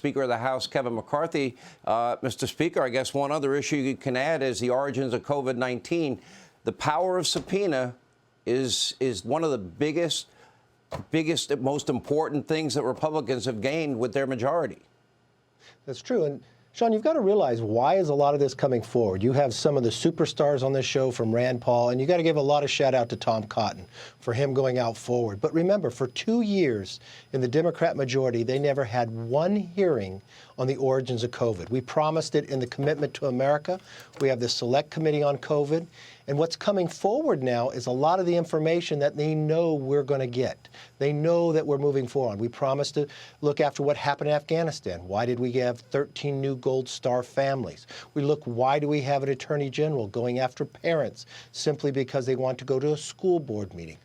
Speaker of the House, Kevin McCarthy. Mr. Speaker, I guess one other issue you can add is the origins of COVID-19. The power of subpoena is one of the biggest, most important things that Republicans have gained with their majority. That's true. And Sean, you've got to realize, why is a lot of this coming forward? You have some of the superstars on this show, from Rand Paul, and you got to give a lot of shout out to Tom Cotton for him going out forward. But remember, for 2 years in the Democrat majority, they never had one hearing on the origins of COVID. We promised it in the Commitment to America. We have the Select Committee on COVID. And what's coming forward now is a lot of the information that they know we're going to get. They know that we're moving forward. We promised to look after what happened in Afghanistan. Why did we have 13 new Gold Star families? We look, why do we have an Attorney General going after parents simply because they want to go to a school board meeting?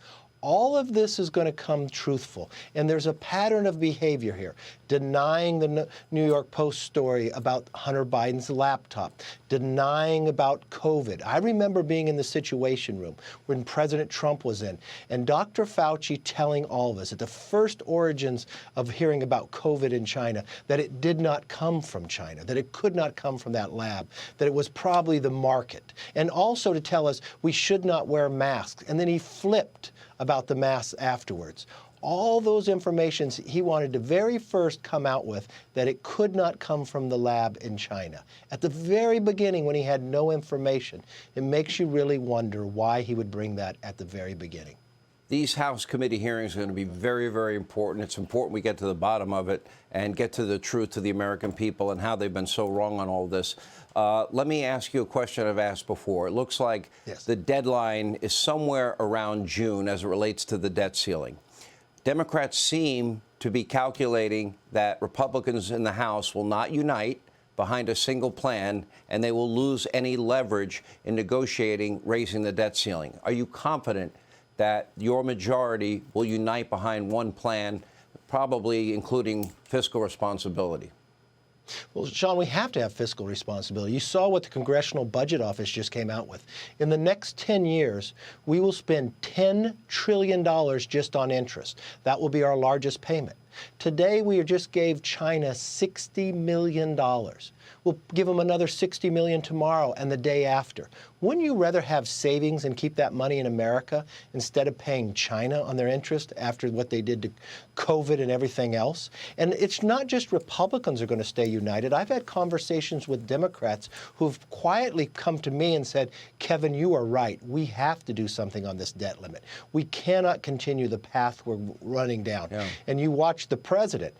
All of this is going to come truthful. And there's a pattern of behavior here. Denying the New York Post story about Hunter Biden's laptop. Denying about COVID. I remember being in the Situation Room when President Trump was in, and Dr. Fauci telling all of us at the first origins of hearing about COVID in China that it did not come from China, that it could not come from that lab, that it was probably the market. And also to tell us we should not wear masks. And then he flipped about the masks afterwards. All those informations he wanted to very first come out with, that it could not come from the lab in China. At the very beginning, when he had no information, it makes you really wonder why he would bring that at the very beginning. These House committee hearings are going to be very, very important. It's important we get to the bottom of it and get to the truth to the American people and how they've been so wrong on all this. Let me ask you a question I've asked before. It looks like the deadline is somewhere around June as it relates to the debt ceiling. Democrats seem to be calculating that Republicans in the House will not unite behind a single plan, and they will lose any leverage in negotiating raising the debt ceiling. Are you confident that your majority will unite behind one plan, probably including fiscal responsibility? Well, Sean, we have to have fiscal responsibility. You saw what the Congressional Budget Office just came out with. In the next 10 years, we will spend $10 trillion just on interest. That will be our largest payment. Today, we just gave China $60 million. We'll give them another $60 million tomorrow and the day after. Wouldn't you rather have savings and keep that money in America instead of paying China on their interest after what they did to COVID and everything else? And it's not just Republicans are going to stay united. I've had conversations with Democrats who've quietly come to me and said, Kevin, you are right. We have to do something on this debt limit. We cannot continue the path we're running down. Yeah. And you watch the president.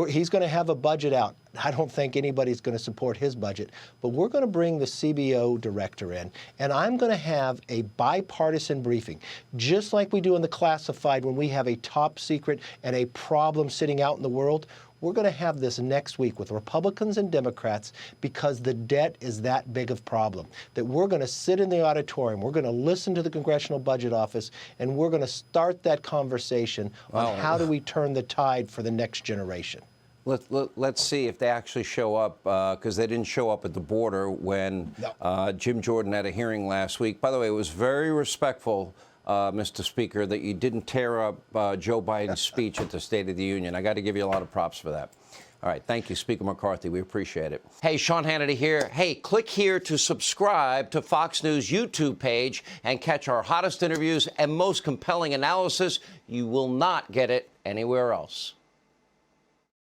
He's going to have a budget out. I don't think anybody's going to support his budget, but we're going to bring the CBO director in, and I'm going to have a bipartisan briefing, just like we do in the classified when we have a top secret and a problem sitting out in the world. We're going to have this next week with Republicans and Democrats because the debt is that big of a problem, that we're going to sit in the auditorium, we're going to listen to the Congressional Budget Office, and we're going to start that conversation on how do we turn the tide for the next generation. Let's see if they actually show up, because they didn't show up at the border when Jim Jordan had a hearing last week. By the way, it was very respectful, Mr. Speaker, that you didn't tear up Joe Biden's speech at the State of the Union. I got to give you a lot of props for that. All right. Thank you, Speaker McCarthy. We appreciate it. Hey, Sean Hannity here. Hey, click here to subscribe to Fox News YouTube page and catch our hottest interviews and most compelling analysis. You will not get it anywhere else.